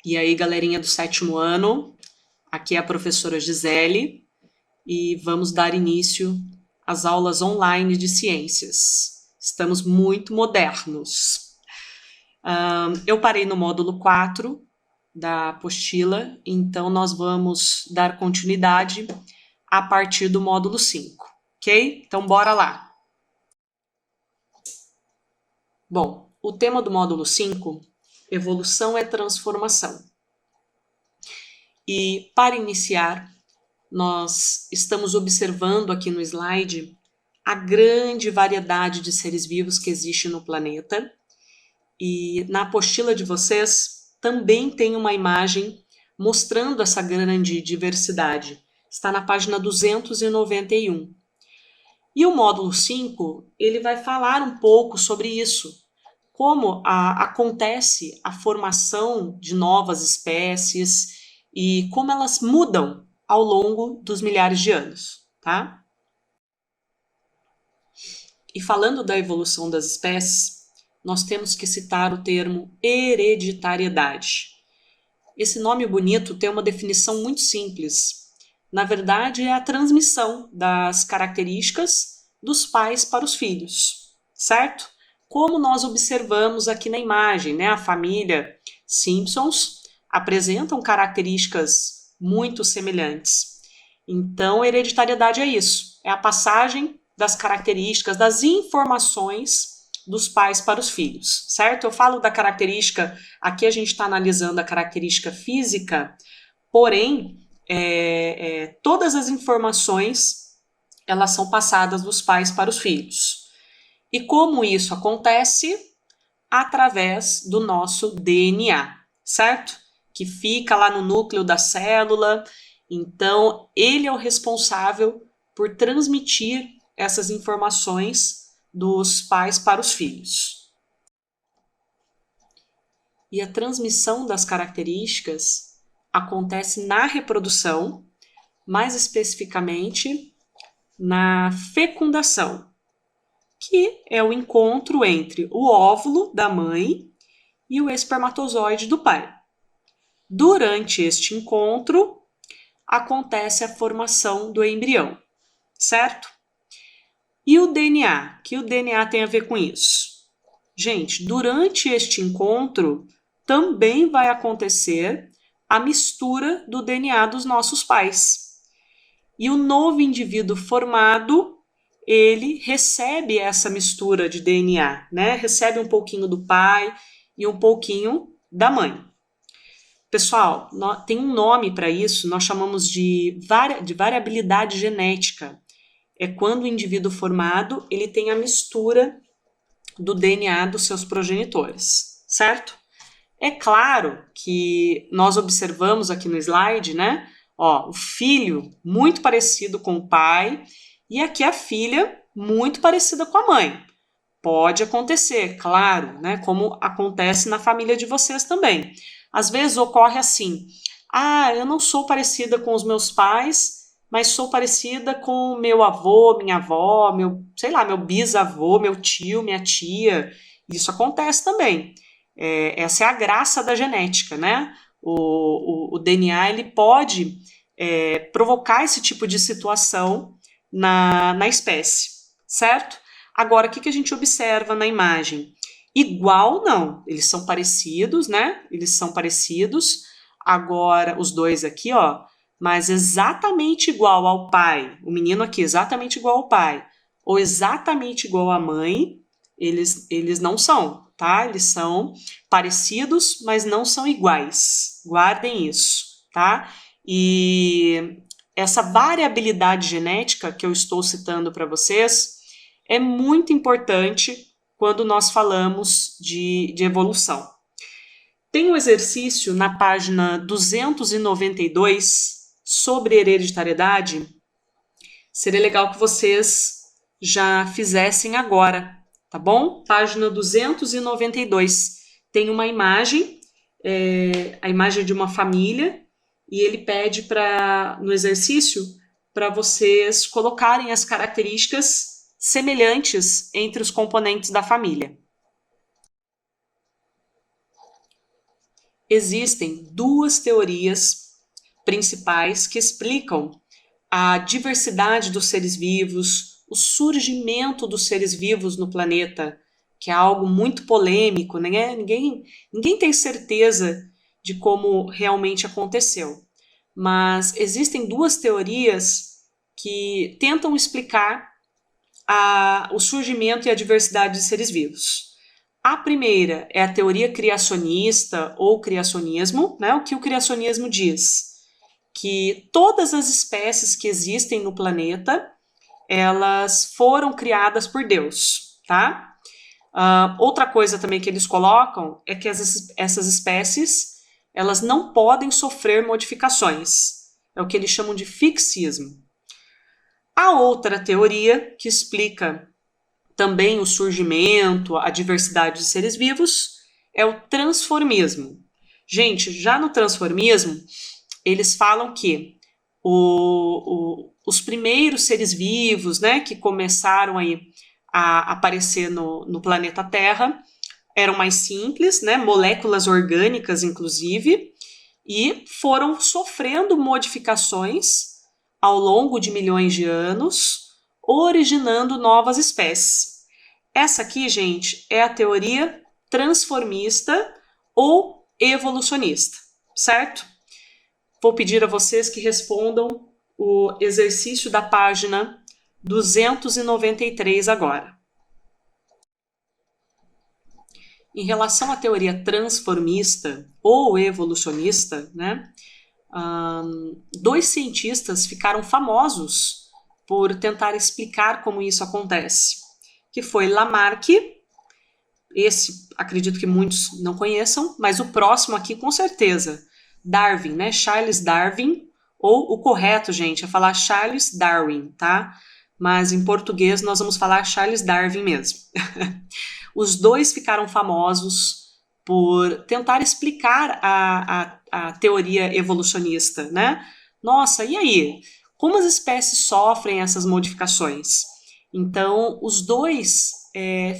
E aí, galerinha do 7º ano, aqui é a professora Gisele e vamos dar início às aulas online de ciências. Estamos muito modernos. Eu parei no módulo 4 da apostila, então nós vamos dar continuidade a partir do módulo 5, ok? Então, bora lá. Bom, o tema do módulo 5, evolução é transformação. E, para iniciar, nós estamos observando aqui no slide a grande variedade de seres vivos que existe no planeta. E na apostila de vocês também tem uma imagem mostrando essa grande diversidade. Está na página 291. E o módulo 5, ele vai falar um pouco sobre isso. Como acontece a formação de novas espécies e como elas mudam ao longo dos milhares de anos, tá? E falando da evolução das espécies, nós temos que citar o termo hereditariedade. Esse nome bonito tem uma definição muito simples. Na verdade, é a transmissão das características dos pais para os filhos, certo? Como nós observamos aqui na imagem, né? A família Simpsons apresentam características muito semelhantes. Então, hereditariedade é isso, é a passagem das características, das informações dos pais para os filhos, certo? Eu falo da característica, aqui a gente está analisando a característica física, porém, todas as informações, elas são passadas dos pais para os filhos. E como isso acontece? Através do nosso DNA, certo? Que fica lá no núcleo da célula. Então, ele é o responsável por transmitir essas informações dos pais para os filhos. E a transmissão das características acontece na reprodução, mais especificamente na fecundação, que é o encontro entre o óvulo da mãe e o espermatozoide do pai. Durante este encontro, acontece a formação do embrião, certo? E o DNA? O que o DNA tem a ver com isso? Gente, durante este encontro, também vai acontecer a mistura do DNA dos nossos pais. E o novo indivíduo formado, ele recebe essa mistura de DNA, né? Recebe um pouquinho do pai e um pouquinho da mãe. Pessoal, tem um nome para isso, nós chamamos de variabilidade genética. É quando o indivíduo formado, ele tem a mistura do DNA dos seus progenitores, certo? É claro que nós observamos aqui no slide, né? Ó, o filho muito parecido com o pai e aqui a filha muito parecida com a mãe. Pode acontecer, claro, né? Como acontece na família de vocês também. Às vezes ocorre assim: eu não sou parecida com os meus pais, mas sou parecida com meu avô, minha avó, meu bisavô, meu tio, minha tia. Isso acontece também. Essa é a graça da genética, né? O DNA ele pode provocar esse tipo de situação na espécie, certo? Agora, o que a gente observa na imagem? Igual não, eles são parecidos, né? Eles são parecidos. Agora, os dois aqui, ó, mas exatamente igual ao pai, o menino aqui exatamente igual ao pai, ou exatamente igual à mãe, eles não são, tá? Eles são parecidos, mas não são iguais. Guardem isso, tá? E essa variabilidade genética que eu estou citando para vocês é muito importante quando nós falamos de evolução. Tem um exercício na página 292 sobre hereditariedade. Seria legal que vocês já fizessem agora, tá bom? Página 292. Tem uma imagem, a imagem de uma família, e ele pede no exercício para vocês colocarem as características semelhantes entre os componentes da família. existem duas teorias principais que explicam a diversidade dos seres vivos, o surgimento dos seres vivos no planeta, que é algo muito polêmico, né? Ninguém tem certeza de como realmente aconteceu. Mas existem duas teorias que tentam explicar o surgimento e a diversidade de seres vivos. A primeira é a teoria criacionista ou criacionismo, né? O que o criacionismo diz? Que todas as espécies que existem no planeta, elas foram criadas por Deus, tá? Outra coisa também que eles colocam é que essas espécies, elas não podem sofrer modificações. É o que eles chamam de fixismo. A outra teoria, que explica também o surgimento, a diversidade de seres vivos, é o transformismo. Gente, já no transformismo, eles falam que os primeiros seres vivos, né, que começaram aí a aparecer no planeta Terra, eram mais simples, né, moléculas orgânicas, inclusive, e foram sofrendo modificações ao longo de milhões de anos, originando novas espécies. Essa aqui, gente, é a teoria transformista ou evolucionista, certo? Vou pedir a vocês que respondam o exercício da página 293 agora. Em relação à teoria transformista ou evolucionista, né, dois cientistas ficaram famosos por tentar explicar como isso acontece, que foi Lamarck, esse acredito que muitos não conheçam, mas o próximo aqui com certeza, Darwin, né? Charles Darwin, ou o correto, gente, é falar Charles Darwin, tá? Mas em português nós vamos falar Charles Darwin mesmo. Os dois ficaram famosos por tentar explicar a teoria evolucionista, né? Nossa, e aí? Como as espécies sofrem essas modificações? Então, os dois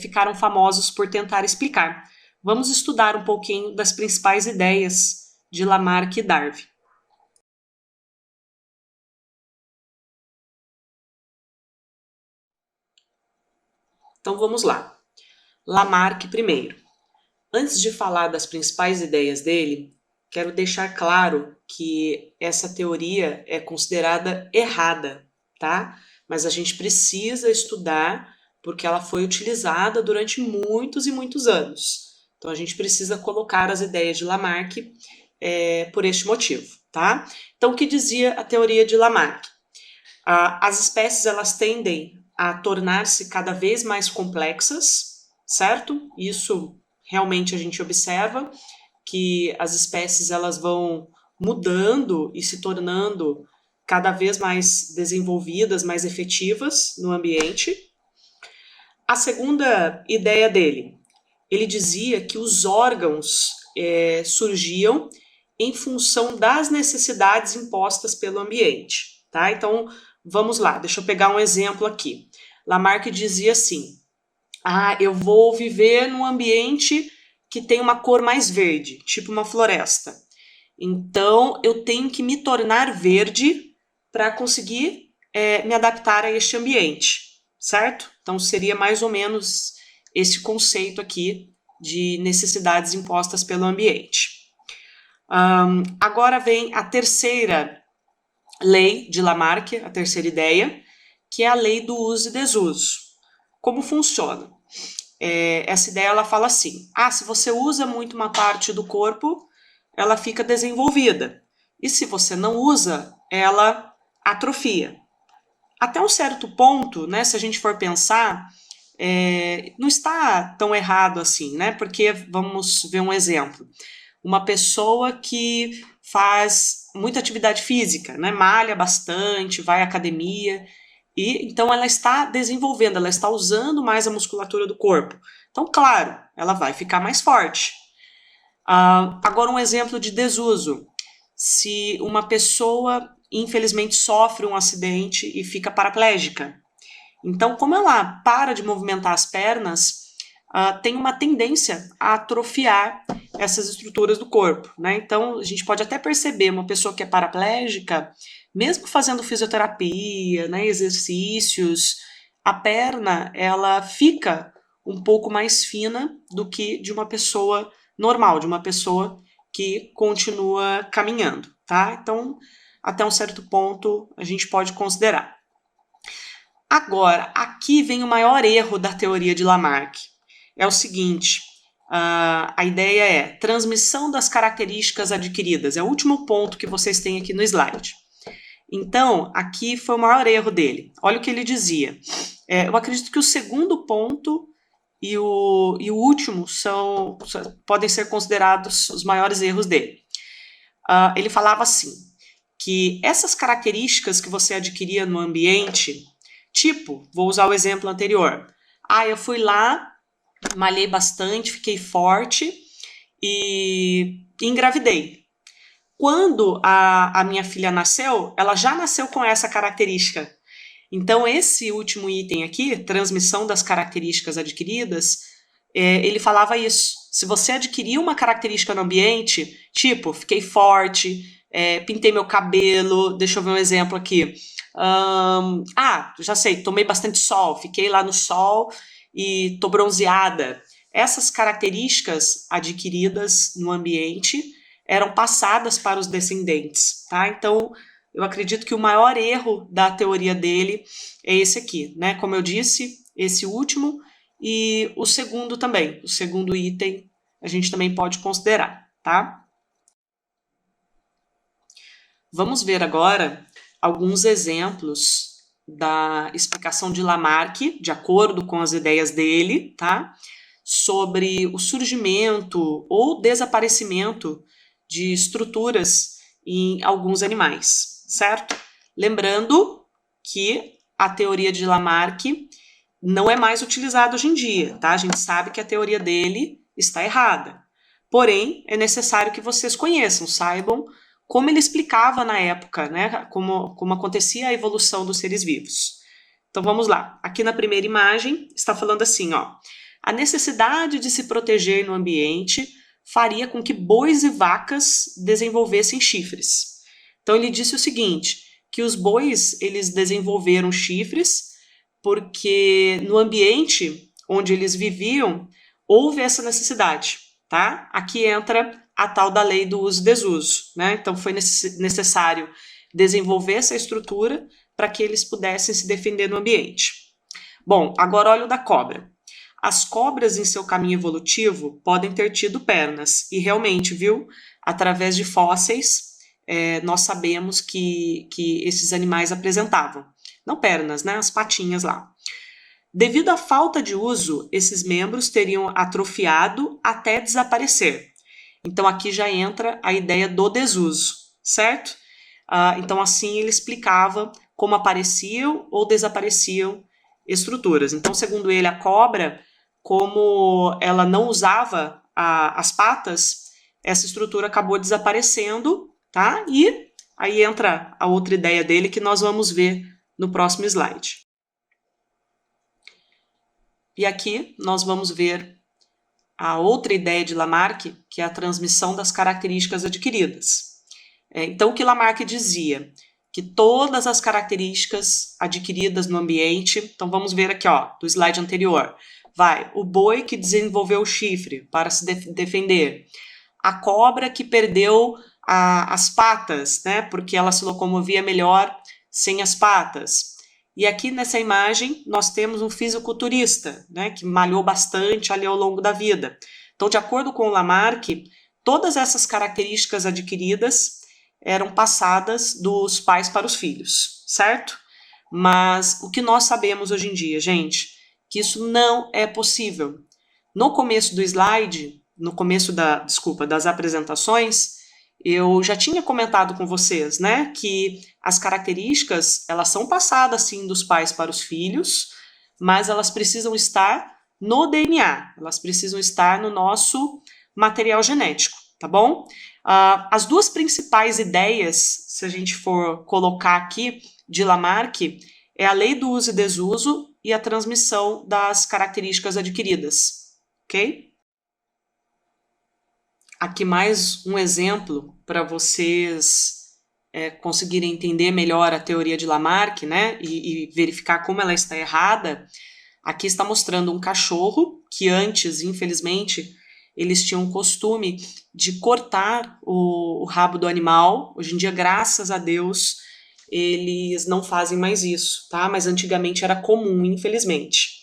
ficaram famosos por tentar explicar. Vamos estudar um pouquinho das principais ideias de Lamarck e Darwin. Então, vamos lá. Lamarck primeiro. Antes de falar das principais ideias dele, quero deixar claro que essa teoria é considerada errada, tá? Mas a gente precisa estudar porque ela foi utilizada durante muitos e muitos anos. Então a gente precisa colocar as ideias de Lamarck por este motivo, tá? Então o que dizia a teoria de Lamarck? As espécies elas tendem a tornar-se cada vez mais complexas, certo? Isso realmente a gente observa que as espécies elas vão mudando e se tornando cada vez mais desenvolvidas, mais efetivas no ambiente. A segunda ideia dele, ele dizia que os órgãos surgiam em função das necessidades impostas pelo ambiente, tá? Então, vamos lá, deixa eu pegar um exemplo aqui. Lamarck dizia assim, eu vou viver num ambiente que tem uma cor mais verde, tipo uma floresta. Então, eu tenho que me tornar verde para conseguir me adaptar a este ambiente, certo? Então, seria mais ou menos esse conceito aqui de necessidades impostas pelo ambiente. Agora vem a terceira lei de Lamarck, a terceira ideia, que é a lei do uso e desuso. Como funciona? Essa ideia ela fala assim, se você usa muito uma parte do corpo, ela fica desenvolvida. E se você não usa, ela atrofia. Até um certo ponto, né, se a gente for pensar, não está tão errado assim, né? Porque vamos ver um exemplo. Uma pessoa que faz muita atividade física, né, malha bastante, vai à academia, e então ela está desenvolvendo, ela está usando mais a musculatura do corpo. Então, claro, ela vai ficar mais forte. Agora um exemplo de desuso. Se uma pessoa, infelizmente, sofre um acidente e fica paraplégica, então, como ela para de movimentar as pernas, tem uma tendência a atrofiar essas estruturas do corpo, né? Então, a gente pode até perceber uma pessoa que é paraplégica, mesmo fazendo fisioterapia, né, exercícios, a perna, ela fica um pouco mais fina do que de uma pessoa normal, de uma pessoa que continua caminhando, tá? Então, até um certo ponto, a gente pode considerar. Agora, aqui vem o maior erro da teoria de Lamarck. É o seguinte, a ideia é transmissão das características adquiridas. É o último ponto que vocês têm aqui no slide. Então, aqui foi o maior erro dele. Olha o que ele dizia. Eu acredito que o segundo ponto e o último podem ser considerados os maiores erros dele. Ele falava assim, que essas características que você adquiria no ambiente, tipo, vou usar o exemplo anterior. Eu fui lá, malhei bastante, fiquei forte e engravidei. Quando a minha filha nasceu, ela já nasceu com essa característica. Então, esse último item aqui, transmissão das características adquiridas, ele falava isso. Se você adquirir uma característica no ambiente, tipo, fiquei forte, pintei meu cabelo, deixa eu ver um exemplo aqui. Já sei, tomei bastante sol, fiquei lá no sol e tô bronzeada. Essas características adquiridas no ambiente eram passadas para os descendentes, tá? Então, eu acredito que o maior erro da teoria dele é esse aqui, né? Como eu disse, esse último e o segundo também. O segundo item a gente também pode considerar, tá? Vamos ver agora alguns exemplos da explicação de Lamarck, de acordo com as ideias dele, tá? Sobre o surgimento ou desaparecimento de estruturas em alguns animais, certo? Lembrando que a teoria de Lamarck não é mais utilizada hoje em dia, tá? A gente sabe que a teoria dele está errada. Porém, é necessário que vocês conheçam, saibam como ele explicava na época, né? Como acontecia a evolução dos seres vivos. Então vamos lá. Aqui na primeira imagem está falando assim, ó. A necessidade de se proteger no ambiente faria com que bois e vacas desenvolvessem chifres. Então ele disse o seguinte, que os bois eles desenvolveram chifres porque no ambiente onde eles viviam houve essa necessidade, tá? Aqui entra a tal da lei do uso e desuso, né? Então foi necessário desenvolver essa estrutura para que eles pudessem se defender no ambiente. Bom, agora olha o da cobra. As cobras em seu caminho evolutivo podem ter tido pernas, e realmente, viu? Através de fósseis, nós sabemos que esses animais apresentavam. Não pernas, né? As patinhas lá. Devido à falta de uso, esses membros teriam atrofiado até desaparecer. Então aqui já entra a ideia do desuso, certo? Então assim ele explicava como apareciam ou desapareciam estruturas. Então, segundo ele, a cobra, como ela não usava as patas, essa estrutura acabou desaparecendo, tá? E aí entra a outra ideia dele que nós vamos ver no próximo slide. E aqui nós vamos ver a outra ideia de Lamarck, que é a transmissão das características adquiridas. Então, o que Lamarck dizia? Que todas as características adquiridas no ambiente, então vamos ver aqui, ó, do slide anterior, o boi que desenvolveu o chifre para se defender, a cobra que perdeu as patas, né, porque ela se locomovia melhor sem as patas. E aqui nessa imagem nós temos um fisiculturista, né, que malhou bastante ali ao longo da vida. Então, de acordo com o Lamarck, todas essas características adquiridas eram passadas dos pais para os filhos, certo? Mas o que nós sabemos hoje em dia, gente, que isso não é possível. No começo do slide, no começo das apresentações, eu já tinha comentado com vocês, né, que as características, elas são passadas, sim, dos pais para os filhos, mas elas precisam estar no DNA, elas precisam estar no nosso material genético, tá bom? As duas principais ideias, se a gente for colocar aqui, de Lamarck, é a lei do uso e desuso e a transmissão das características adquiridas, ok? Aqui mais um exemplo para vocês conseguirem entender melhor a teoria de Lamarck, né, e verificar como ela está errada. Aqui está mostrando um cachorro que antes, infelizmente, eles tinham o costume de cortar o rabo do animal. Hoje em dia, graças a Deus, eles não fazem mais isso, tá? Mas antigamente era comum, infelizmente.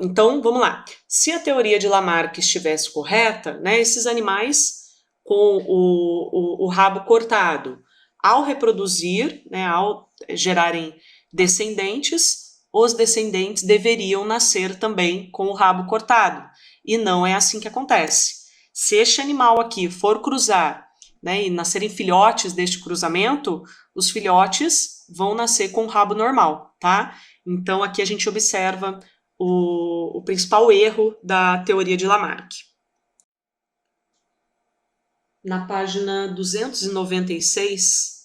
Então, vamos lá. Se a teoria de Lamarck estivesse correta, né, esses animais com o rabo cortado, ao reproduzir, né, ao gerarem descendentes, os descendentes deveriam nascer também com o rabo cortado. E não é assim que acontece. Se este animal aqui for cruzar, né, e nascerem filhotes deste cruzamento, os filhotes vão nascer com o rabo normal, tá? Então, aqui a gente observa o principal erro da teoria de Lamarck. Na página 296,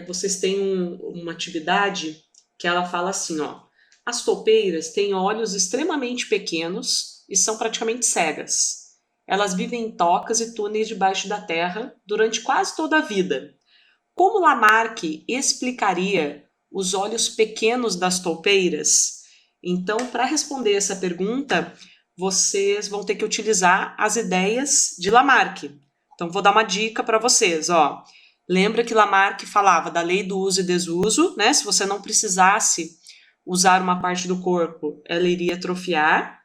vocês têm uma atividade que ela fala assim, ó, as toupeiras têm olhos extremamente pequenos e são praticamente cegas. Elas vivem em tocas e túneis debaixo da terra durante quase toda a vida. Como Lamarck explicaria os olhos pequenos das toupeiras? Então, para responder essa pergunta, vocês vão ter que utilizar as ideias de Lamarck. Então, vou dar uma dica para vocês, ó. Lembra que Lamarck falava da lei do uso e desuso, né? Se você não precisasse usar uma parte do corpo, ela iria atrofiar,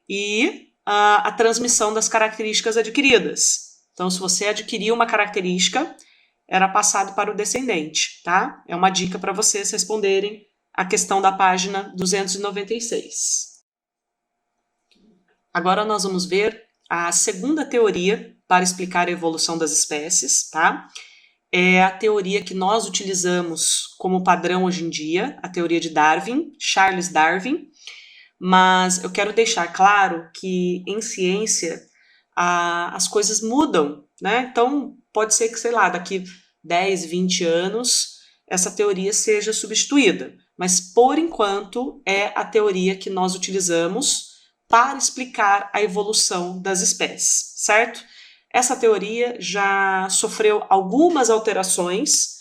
e a transmissão das características adquiridas. Então, se você adquirir uma característica, era passado para o descendente, tá? É uma dica para vocês responderem a questão da página 296. Agora nós vamos ver a segunda teoria para explicar a evolução das espécies, tá? É a teoria que nós utilizamos como padrão hoje em dia, a teoria de Darwin, Charles Darwin, mas eu quero deixar claro que em ciência as coisas mudam, né? Então pode ser que, sei lá, daqui 10, 20 anos essa teoria seja substituída, mas por enquanto é a teoria que nós utilizamos para explicar a evolução das espécies, certo? Essa teoria já sofreu algumas alterações,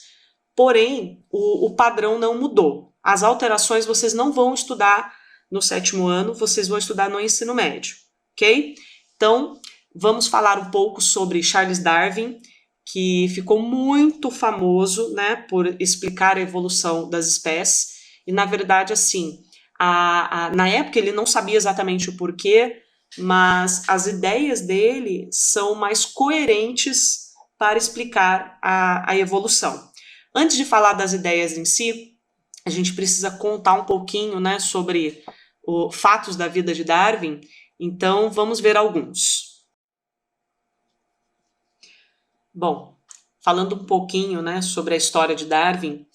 porém o padrão não mudou. As alterações vocês não vão estudar no 7º ano, vocês vão estudar no ensino médio, ok? Então, vamos falar um pouco sobre Charles Darwin, que ficou muito famoso, né, por explicar a evolução das espécies, e na verdade, assim, na época ele não sabia exatamente o porquê, mas as ideias dele são mais coerentes para explicar a evolução. Antes de falar das ideias em si, a gente precisa contar um pouquinho, né, sobre os fatos da vida de Darwin, então vamos ver alguns. Bom, falando um pouquinho, né, sobre a história de Darwin,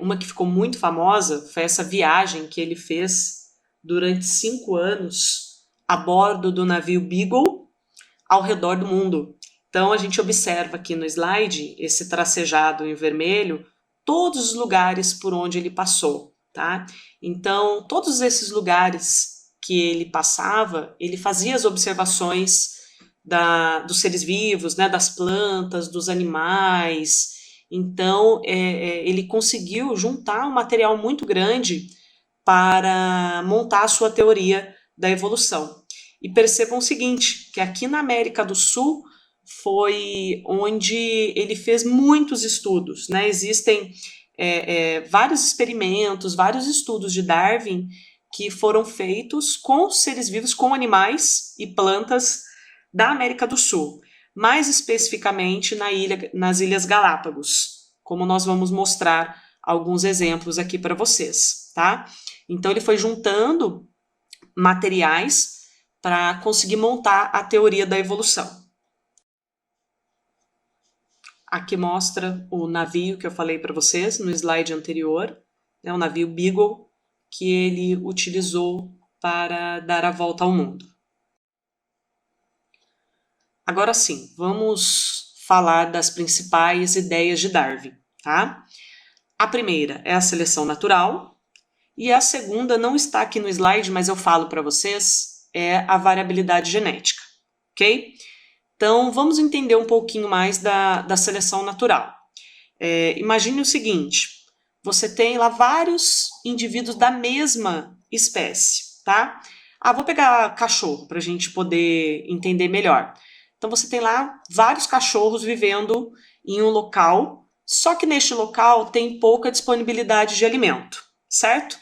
uma que ficou muito famosa foi essa viagem que ele fez durante 5 anos a bordo do navio Beagle ao redor do mundo. Então a gente observa aqui no slide, esse tracejado em vermelho, todos os lugares por onde ele passou, tá? Então, todos esses lugares que ele passava, ele fazia as observações dos seres vivos, né, das plantas, dos animais. Então, ele conseguiu juntar um material muito grande para montar a sua teoria da evolução. E percebam o seguinte, que aqui na América do Sul foi onde ele fez muitos estudos, né? Existem vários experimentos, vários estudos de Darwin que foram feitos com seres vivos, com animais e plantas da América do Sul, mais especificamente nas Ilhas Galápagos, como nós vamos mostrar alguns exemplos aqui para vocês, tá? Então ele foi juntando materiais para conseguir montar a teoria da evolução. Aqui mostra o navio que eu falei para vocês no slide anterior, né, o navio Beagle, que ele utilizou para dar a volta ao mundo. Agora sim, vamos falar das principais ideias de Darwin, tá? A primeira é a seleção natural, e a segunda não está aqui no slide, mas eu falo para vocês, é a variabilidade genética, ok? Então, vamos entender um pouquinho mais da seleção natural. Imagine o seguinte, você tem lá vários indivíduos da mesma espécie, tá? Vou pegar cachorro para a gente poder entender melhor. Então, você tem lá vários cachorros vivendo em um local, só que neste local tem pouca disponibilidade de alimento, certo?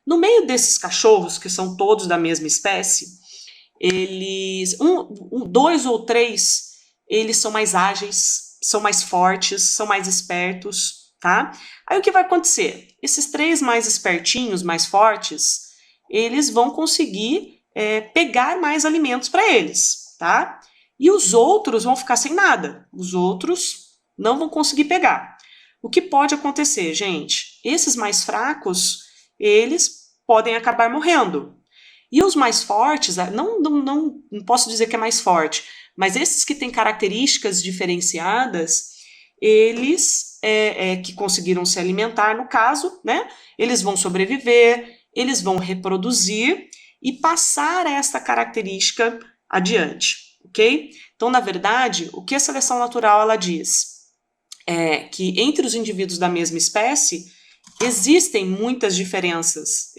No meio desses cachorros, que são todos da mesma espécie, eles, dois ou três, eles são mais ágeis, são mais fortes, são mais espertos, tá? Aí o que vai acontecer? Esses três mais espertinhos, mais fortes, eles vão conseguir pegar mais alimentos para eles, tá? E os outros vão ficar sem nada. Os outros não vão conseguir pegar. O que pode acontecer, gente? Esses mais fracos, eles podem acabar morrendo. E os mais fortes, não posso dizer que é mais forte, mas esses que têm características diferenciadas, eles que conseguiram se alimentar, no caso, né? Eles vão sobreviver, eles vão reproduzir e passar esta característica adiante, ok? Então, na verdade, o que a seleção natural ela diz é que entre os indivíduos da mesma espécie existem muitas diferenças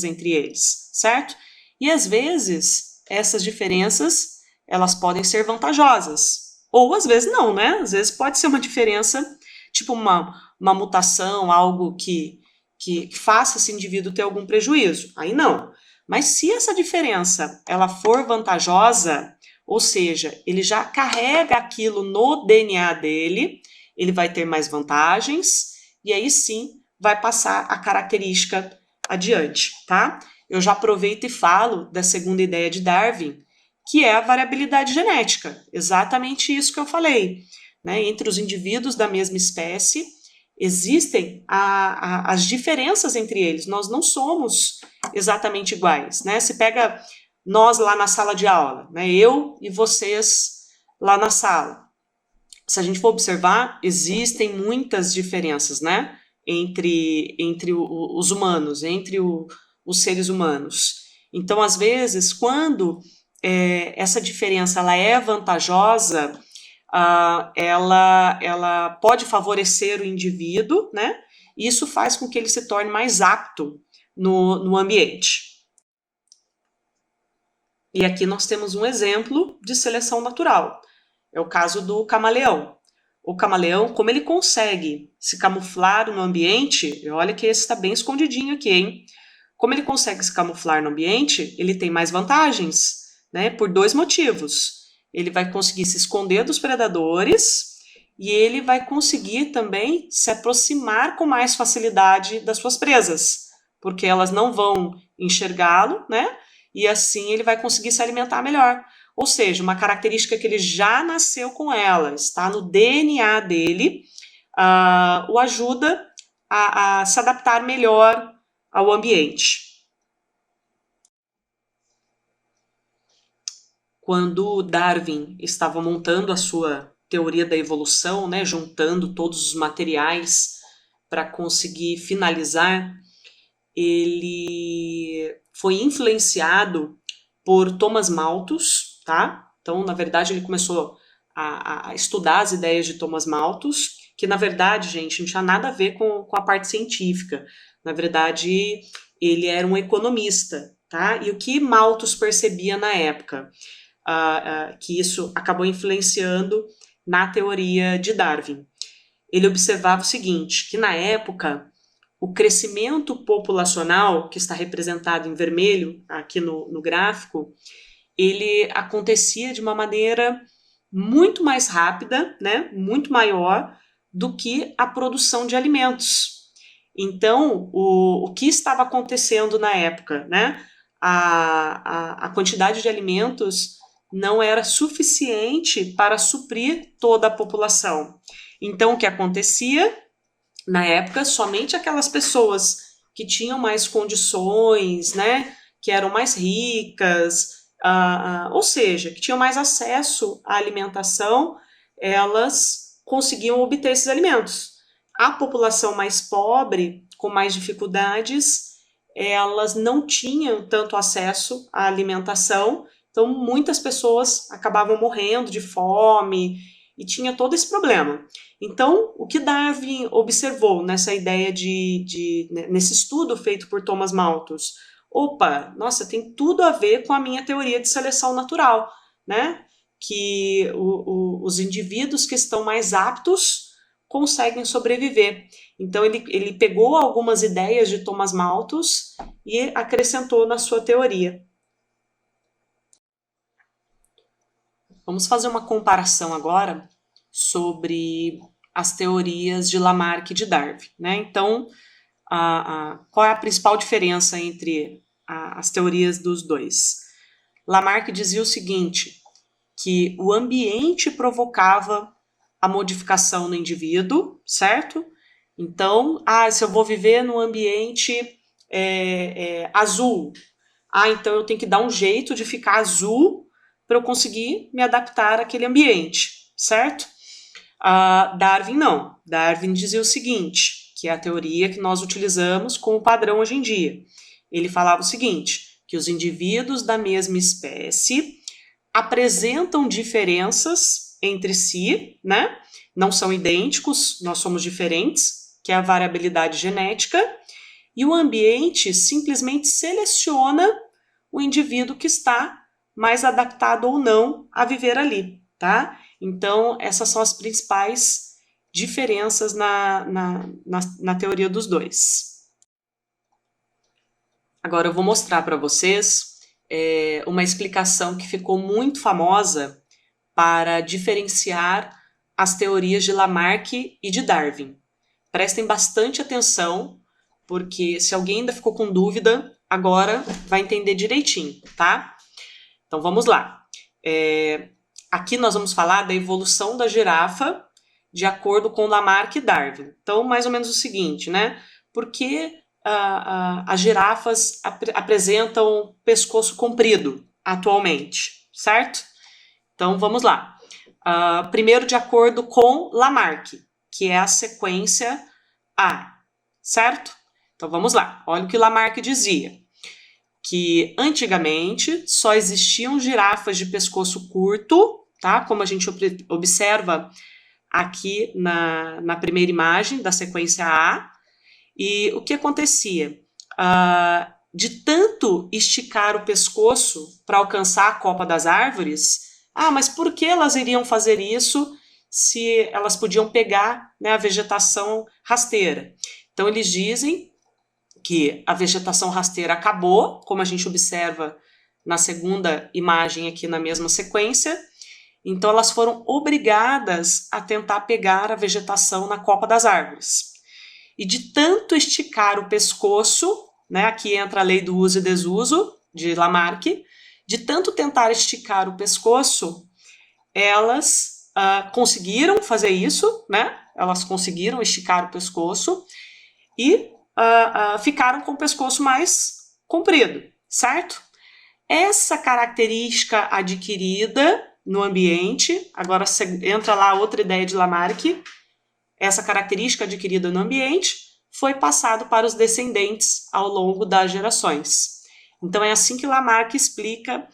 entre eles, certo? E às vezes essas diferenças elas podem ser vantajosas, ou às vezes não, né? Às vezes pode ser uma diferença, tipo uma mutação, algo que faça esse indivíduo ter algum prejuízo. Aí não. Mas se essa diferença ela for vantajosa, ou seja, ele já carrega aquilo no DNA dele, ele vai ter mais vantagens e aí sim vai passar a característica adiante, tá? Eu já aproveito e falo da segunda ideia de Darwin, que é a variabilidade genética. Exatamente isso que eu falei, né? Entre os indivíduos da mesma espécie, existem as diferenças entre eles. Nós não somos exatamente iguais, né? Se pega nós lá na sala de aula, né? Eu e vocês lá na sala. Se a gente for observar, existem muitas diferenças, né? Entre os humanos, entre os seres humanos. Então, às vezes, quando essa diferença ela é vantajosa, ela pode favorecer o indivíduo, né? E isso faz com que ele se torne mais apto no ambiente. E aqui nós temos um exemplo de seleção natural. É o caso do camaleão. O camaleão, como ele consegue se camuflar no ambiente, olha que esse está bem escondidinho aqui, hein? Como ele consegue se camuflar no ambiente, ele tem mais vantagens, né? Por dois motivos. Ele vai conseguir se esconder dos predadores e ele vai conseguir também se aproximar com mais facilidade das suas presas, porque elas não vão enxergá-lo, né? E assim ele vai conseguir se alimentar melhor. Ou seja, uma característica que ele já nasceu com ela, está no DNA dele, o ajuda a se adaptar melhor ao ambiente. Quando Darwin estava montando a sua teoria da evolução, né, juntando todos os materiais para conseguir finalizar, ele foi influenciado por Thomas Malthus, tá? Então, na verdade, ele começou a estudar as ideias de Thomas Malthus, que, na verdade, gente, não tinha nada a ver com a parte científica. Na verdade, ele era um economista, tá? E o que Malthus percebia na época? Que isso acabou influenciando na teoria de Darwin. Ele observava o seguinte, que na época o crescimento populacional, que está representado em vermelho aqui no gráfico, ele acontecia de uma maneira muito mais rápida, né, muito maior do que a produção de alimentos. Então, o que estava acontecendo na época, né, a quantidade de alimentos não era suficiente para suprir toda a população. Então, o que acontecia? Na época, somente aquelas pessoas que tinham mais condições, né, que eram mais ricas, ou seja, que tinham mais acesso à alimentação, elas conseguiam obter esses alimentos. A população mais pobre, com mais dificuldades, elas não tinham tanto acesso à alimentação Então, muitas pessoas acabavam morrendo de fome e tinha todo esse problema. Então, o que Darwin observou nessa ideia nesse estudo feito por Thomas Malthus? Opa, nossa, tem tudo a ver com a minha teoria de seleção natural, né? Que os indivíduos que estão mais aptos conseguem sobreviver. Então, ele pegou algumas ideias de Thomas Malthus e acrescentou na sua teoria. Vamos fazer uma comparação agora sobre as teorias de Lamarck e de Darwin, né? Então, qual é a principal diferença entre as teorias dos dois? Lamarck dizia o seguinte, que o ambiente provocava a modificação no indivíduo, certo? Então, se eu vou viver num ambiente azul, então eu tenho que dar um jeito de ficar azul para eu conseguir me adaptar àquele ambiente, certo? Darwin não. Darwin dizia o seguinte, que é a teoria que nós utilizamos como padrão hoje em dia. Ele falava o seguinte, que os indivíduos da mesma espécie apresentam diferenças entre si, né? Não são idênticos, nós somos diferentes, que é a variabilidade genética, e o ambiente simplesmente seleciona o indivíduo que está mais adaptado ou não a viver ali, tá? Então, essas são as principais diferenças na teoria dos dois. Agora eu vou mostrar para vocês uma explicação que ficou muito famosa para diferenciar as teorias de Lamarck e de Darwin. Prestem bastante atenção, porque se alguém ainda ficou com dúvida, agora vai entender direitinho, tá? Então vamos lá. Aqui nós vamos falar da evolução da girafa de acordo com Lamarck e Darwin. Então, mais ou menos o seguinte, né? Por que as girafas apresentam pescoço comprido atualmente, certo? Então, vamos lá. Primeiro, de acordo com Lamarck, que é a sequência A, certo? Então, vamos lá. Olha o que Lamarck dizia. Que antigamente só existiam girafas de pescoço curto, tá? Como a gente observa aqui na primeira imagem da sequência A. E o que acontecia? De tanto esticar o pescoço para alcançar a copa das árvores, mas por que elas iriam fazer isso se elas podiam pegar, né, a vegetação rasteira? Então eles dizem que a vegetação rasteira acabou, como a gente observa na segunda imagem aqui na mesma sequência, então elas foram obrigadas a tentar pegar a vegetação na copa das árvores. E de tanto esticar o pescoço, né, aqui entra a lei do uso e desuso de Lamarck, de tanto tentar esticar o pescoço, elas conseguiram fazer isso, né? Elas conseguiram esticar o pescoço e ficaram com o pescoço mais comprido, certo? Essa característica adquirida no ambiente, agora entra lá outra ideia de Lamarck, essa característica adquirida no ambiente foi passado para os descendentes ao longo das gerações. Então é assim que Lamarck explica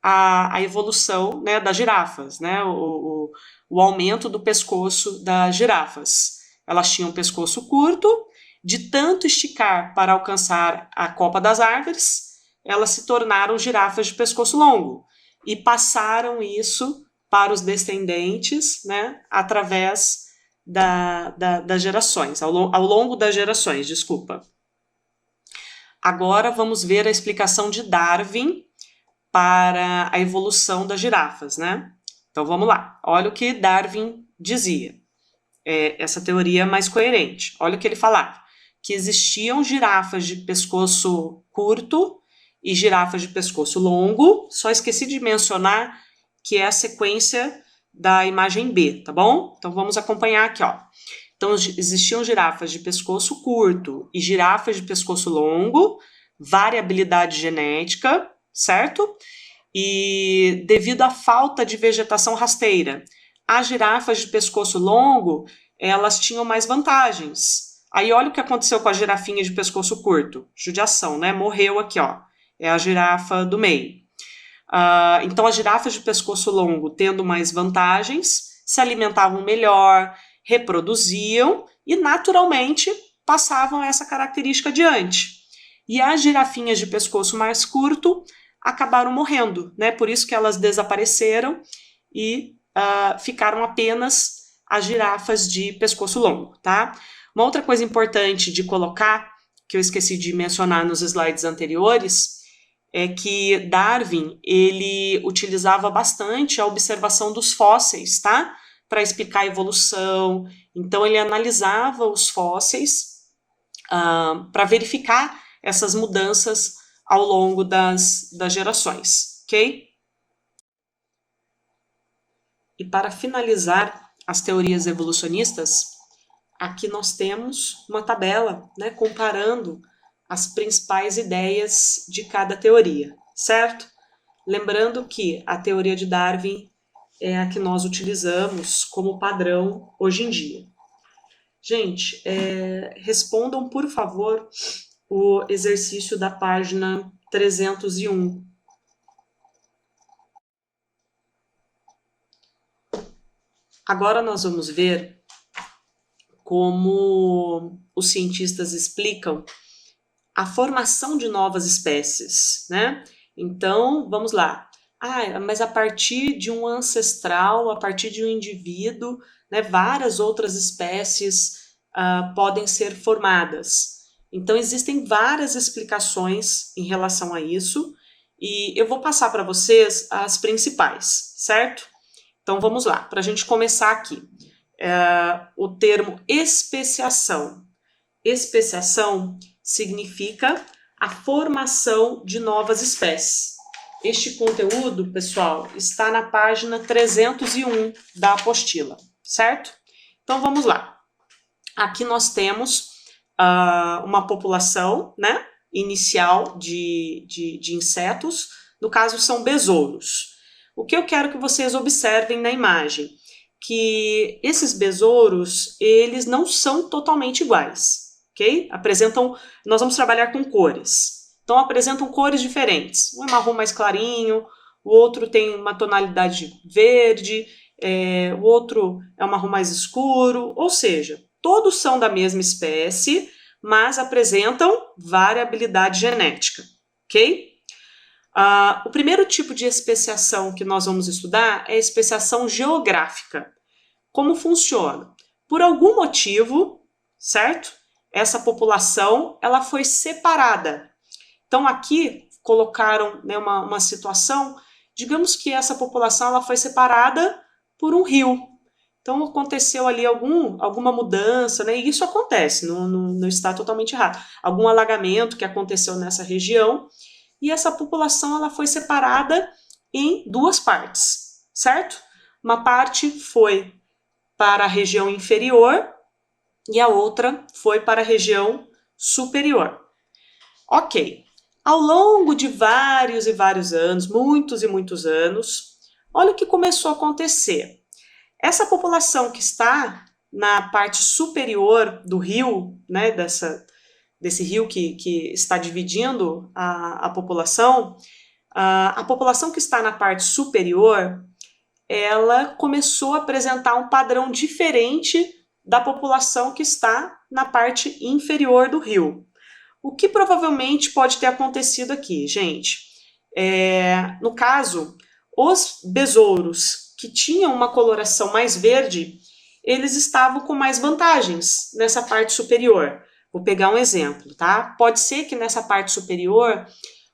a evolução, né, das girafas, né, o aumento do pescoço das girafas. Elas tinham um pescoço curto, de tanto esticar para alcançar a copa das árvores, elas se tornaram girafas de pescoço longo e passaram isso para os descendentes, né, através das gerações, ao longo das gerações, desculpa. Agora vamos ver a explicação de Darwin para a evolução das girafas, né? Então vamos lá, olha o que Darwin dizia, essa teoria mais coerente, olha o que ele falava. Que existiam girafas de pescoço curto e girafas de pescoço longo, só esqueci de mencionar que é a sequência da imagem B, tá bom? Então vamos acompanhar aqui, ó. Então existiam girafas de pescoço curto e girafas de pescoço longo, variabilidade genética, certo? E devido à falta de vegetação rasteira, as girafas de pescoço longo, elas tinham mais vantagens. Aí olha o que aconteceu com a girafinha de pescoço curto. Judiação, né? Morreu aqui, ó. É a girafa do meio. Então, as girafas de pescoço longo, tendo mais vantagens, se alimentavam melhor, reproduziam e, naturalmente, passavam essa característica adiante. E as girafinhas de pescoço mais curto acabaram morrendo, né? Por isso que elas desapareceram e ficaram apenas as girafas de pescoço longo, tá? Uma outra coisa importante de colocar, que eu esqueci de mencionar nos slides anteriores, é que Darwin, ele utilizava bastante a observação dos fósseis, tá? Para explicar a evolução. Então, ele analisava os fósseis para verificar essas mudanças ao longo das gerações, ok? E para finalizar as teorias evolucionistas, aqui nós temos uma tabela, né, comparando as principais ideias de cada teoria, certo? Lembrando que a teoria de Darwin é a que nós utilizamos como padrão hoje em dia. Gente, respondam, por favor, o exercício da página 301. Agora nós vamos ver como os cientistas explicam a formação de novas espécies, né? Então, vamos lá. Mas a partir de um ancestral, a partir de um indivíduo, né, várias outras espécies podem ser formadas. Então, existem várias explicações em relação a isso, e eu vou passar para vocês as principais, certo? Então, vamos lá, para a gente começar aqui. O termo especiação. Especiação significa a formação de novas espécies. Este conteúdo, pessoal, está na página 301 da apostila, certo? Então, vamos lá. Aqui nós temos uma população, né, inicial de insetos, no caso são besouros. O que eu quero que vocês observem na imagem? Que esses besouros, eles não são totalmente iguais, ok? Nós vamos trabalhar com cores. Então, apresentam cores diferentes. Um é marrom mais clarinho, o outro tem uma tonalidade verde, o outro é um marrom mais escuro, ou seja, todos são da mesma espécie, mas apresentam variabilidade genética, ok? O primeiro tipo de especiação que nós vamos estudar é a especiação geográfica. Como funciona? Por algum motivo, certo? Essa população ela foi separada. Então, aqui colocaram, né, uma situação, digamos que essa população ela foi separada por um rio. Então, aconteceu ali alguma mudança, né? E isso acontece, não está totalmente errado. Algum alagamento que aconteceu nessa região, e essa população ela foi separada em duas partes, certo? Uma parte foi para a região inferior e a outra foi para a região superior. Ok. Ao longo de vários e vários anos, muitos e muitos anos, olha o que começou a acontecer. Essa população que está na parte superior do rio, né, desse rio que está dividindo a população que está na parte superior, ela começou a apresentar um padrão diferente da população que está na parte inferior do rio. O que provavelmente pode ter acontecido aqui, gente? No caso, os besouros que tinham uma coloração mais verde, eles estavam com mais vantagens nessa parte superior. Vou pegar um exemplo, tá? Pode ser que nessa parte superior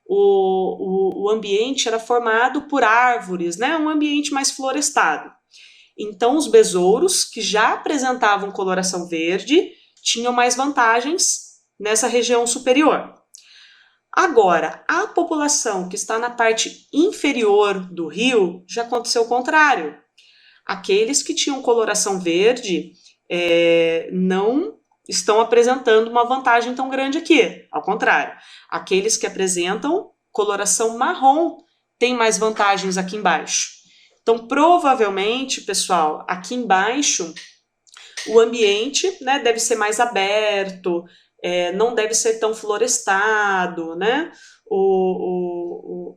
o ambiente era formado por árvores, né? Um ambiente mais florestado. Então, os besouros que já apresentavam coloração verde tinham mais vantagens nessa região superior. Agora, a população que está na parte inferior do rio já aconteceu o contrário. Aqueles que tinham coloração verde não estão apresentando uma vantagem tão grande aqui. Ao contrário, aqueles que apresentam coloração marrom têm mais vantagens aqui embaixo. Então, provavelmente, pessoal, aqui embaixo, o ambiente, né, deve ser mais aberto, não deve ser tão florestado, né?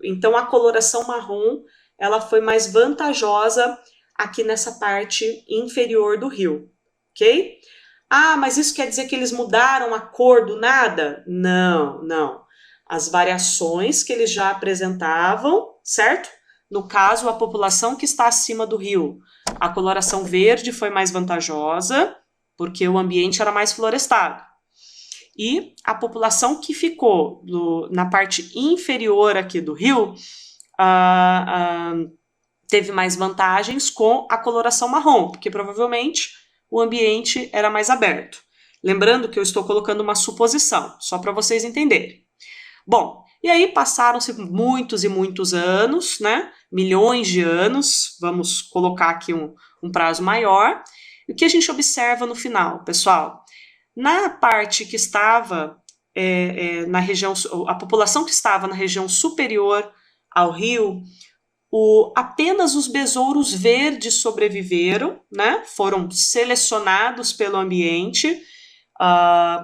Então a coloração marrom ela foi mais vantajosa aqui nessa parte inferior do rio, ok? Ah, mas isso quer dizer que eles mudaram a cor do nada? Não, não. As variações que eles já apresentavam, certo? No caso, a população que está acima do rio, a coloração verde foi mais vantajosa, porque o ambiente era mais florestado. E a população que ficou na parte inferior aqui do rio teve mais vantagens com a coloração marrom, porque provavelmente o ambiente era mais aberto. Lembrando que eu estou colocando uma suposição, só para vocês entenderem. Bom, e aí passaram-se muitos e muitos anos, né? Milhões de anos, vamos colocar aqui um prazo maior. E o que a gente observa no final, pessoal? Na parte que estava na região, a população que estava na região superior ao rio, apenas os besouros verdes sobreviveram, né? Foram selecionados pelo ambiente,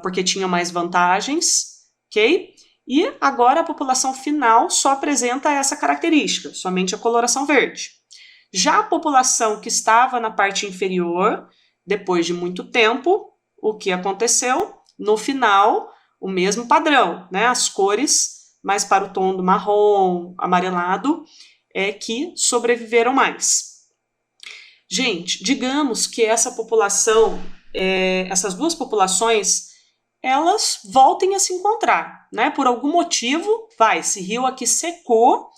porque tinham mais vantagens, ok? E agora a população final só apresenta essa característica, somente a coloração verde. Já a população que estava na parte inferior, depois de muito tempo, o que aconteceu? No final, o mesmo padrão, né? As cores mais para o tom do marrom, amarelado, que sobreviveram mais. Gente, digamos que essa população, essas duas populações, elas voltem a se encontrar, né? Por algum motivo, esse rio aqui secou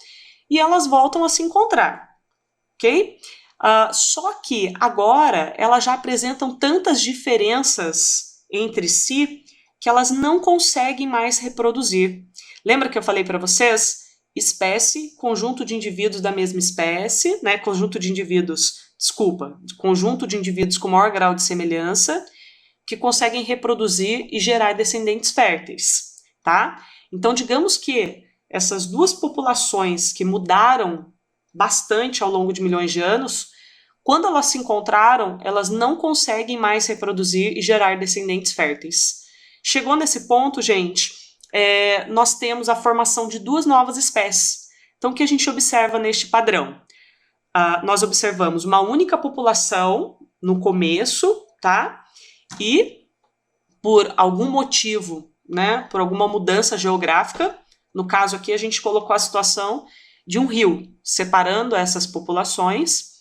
e elas voltam a se encontrar, ok? Só que agora elas já apresentam tantas diferenças entre si que elas não conseguem mais reproduzir. Lembra que eu falei para vocês? Espécie, conjunto de indivíduos da mesma espécie, né? Conjunto de indivíduos com maior grau de semelhança, que conseguem reproduzir e gerar descendentes férteis, tá? Então, digamos que essas duas populações que mudaram bastante ao longo de milhões de anos, quando elas se encontraram, elas não conseguem mais reproduzir e gerar descendentes férteis. Chegou nesse ponto, gente, nós temos a formação de duas novas espécies. Então, o que a gente observa neste padrão? Nós observamos uma única população no começo, tá? E, por algum motivo, né, por alguma mudança geográfica, no caso aqui a gente colocou a situação de um rio separando essas populações,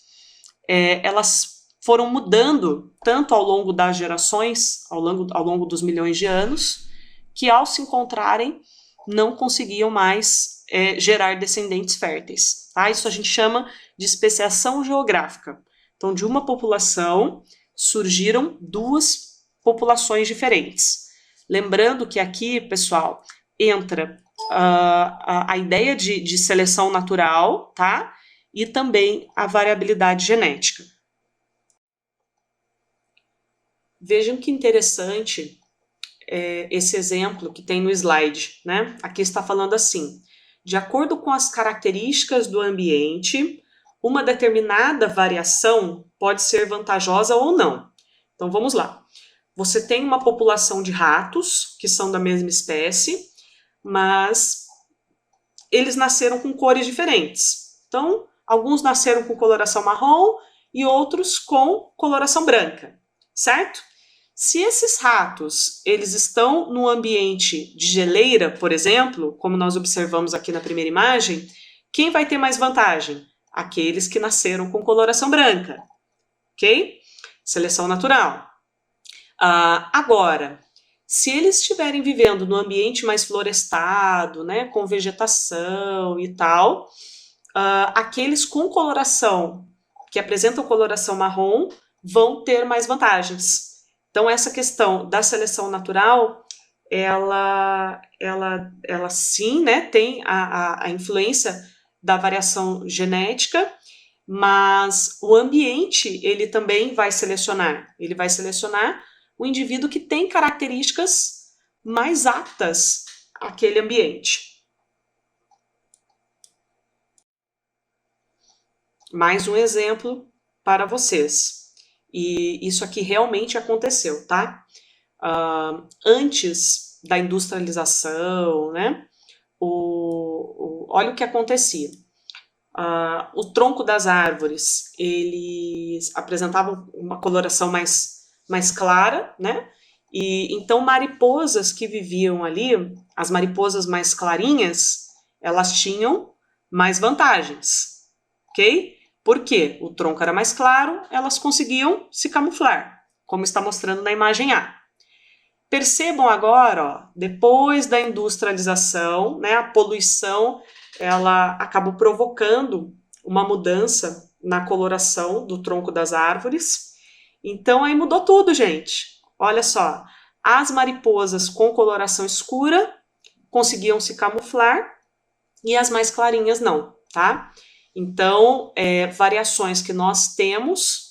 elas foram mudando tanto ao longo das gerações, ao longo dos milhões de anos, que ao se encontrarem não conseguiam mais gerar descendentes férteis. Tá? Isso a gente chama de especiação geográfica. Então, de uma população surgiram duas populações diferentes. Lembrando que aqui, pessoal, entra a ideia de seleção natural, tá? E também a variabilidade genética. Vejam que interessante esse exemplo que tem no slide, né? Aqui está falando assim: de acordo com as características do ambiente, uma determinada variação pode ser vantajosa ou não. Então vamos lá. Você tem uma população de ratos que são da mesma espécie, mas eles nasceram com cores diferentes. Então, alguns nasceram com coloração marrom e outros com coloração branca, certo? Se esses ratos, eles estão no ambiente de geleira, por exemplo, como nós observamos aqui na primeira imagem, quem vai ter mais vantagem? Aqueles que nasceram com coloração branca, ok? Seleção natural. Agora, se eles estiverem vivendo no ambiente mais florestado, né, com vegetação e tal, aqueles com coloração, que apresentam coloração marrom, vão ter mais vantagens. Então, essa questão da seleção natural, ela sim, né, tem a influência da variação genética, mas o ambiente, ele também vai selecionar. Ele vai selecionar o indivíduo que tem características mais aptas àquele ambiente. Mais um exemplo para vocês. E isso aqui realmente aconteceu, tá? Antes da industrialização, né? olha o que acontecia. O tronco das árvores, eles apresentavam uma coloração mais clara, né? E então mariposas que viviam ali, as mariposas mais clarinhas, elas tinham mais vantagens, ok? Por quê? O tronco era mais claro, elas conseguiam se camuflar, como está mostrando na imagem A. Percebam agora, ó, depois da industrialização, né, a poluição, ela acabou provocando uma mudança na coloração do tronco das árvores. Então aí mudou tudo, gente. Olha só, as mariposas com coloração escura conseguiam se camuflar e as mais clarinhas não, tá? Então, variações que nós temos,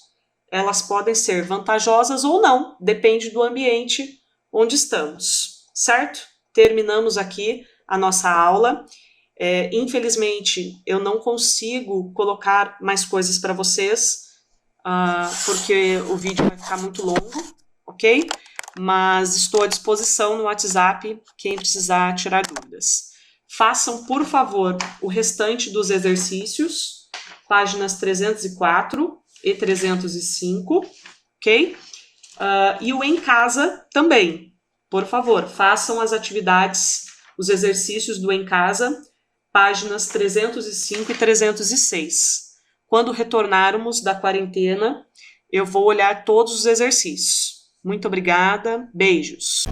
elas podem ser vantajosas ou não, depende do ambiente onde estamos, certo? Terminamos aqui a nossa aula. Infelizmente, eu não consigo colocar mais coisas para vocês, porque o vídeo vai ficar muito longo, ok? Mas estou à disposição no WhatsApp, quem precisar tirar dúvidas. Façam, por favor, o restante dos exercícios, páginas 304 e 305, ok? E o em casa também. Por favor, façam as atividades, os exercícios do em casa, páginas 305 e 306. Quando retornarmos da quarentena, eu vou olhar todos os exercícios. Muito obrigada, beijos!